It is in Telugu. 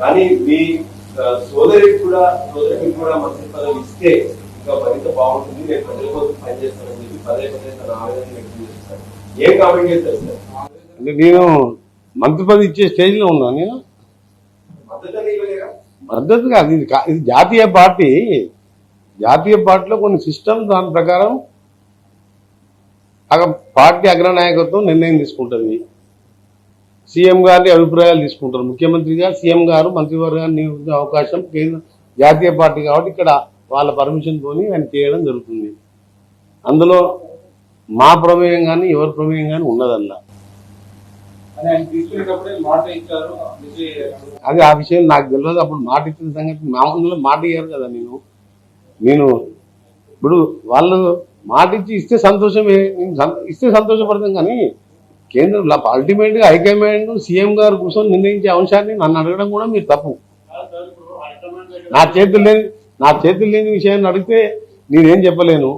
కానీ మీ సోదరికి కూడా మంత్రి పదవి ఇస్తే ఇంకా మరింత బాగుంటుంది, నేను ప్రజల కోసం పనిచేస్తానని చెప్పి పదే తన ఆవేదన వ్యక్తం చేస్తారు. ఏం కామెంట్ చేస్తారు సార్? అంటే నేను మంత్రి పదవి ఇచ్చే స్టేజ్ లో ఉన్నా. నేను మద్దతు కాదు, ఇది జాతీయ పార్టీలో కొన్ని సిస్టమ్, దాని ప్రకారం పార్టీ అగ్రనాయకత్వం నిర్ణయం తీసుకుంటుంది. సీఎం గారి అభిప్రాయాలు తీసుకుంటారు. ముఖ్యమంత్రిగా సీఎం గారు మంత్రివర్గాన్ని నియమించే అవకాశం జాతీయ పార్టీ కాబట్టి ఇక్కడ వాళ్ళ పర్మిషన్ తోని ఆయన చేయడం జరుగుతుంది. అందులో మా ప్రమేయం కానీ ఎవరి ప్రమేయం కానీ ఉన్నదల్లా. అది ఆ విషయం నాకు తెలియదు. అప్పుడు మాట ఇచ్చిన సంగతి మా ముందులో మాట ఇయ్యారు కదా. నేను ఇప్పుడు వాళ్ళు మాట ఇస్తే సంతోషమే, ఇస్తే సంతోషపడతాం. కానీ కేంద్రంలో అల్టిమేట్ గా హైకమాండ్ సీఎం గారు కూర్చొని నిర్ణయించే అంశాన్ని నన్ను అడగడం కూడా మీరు తప్పు. నా చేతులు లేని విషయాన్ని అడిగితే నేనేం చెప్పలేను.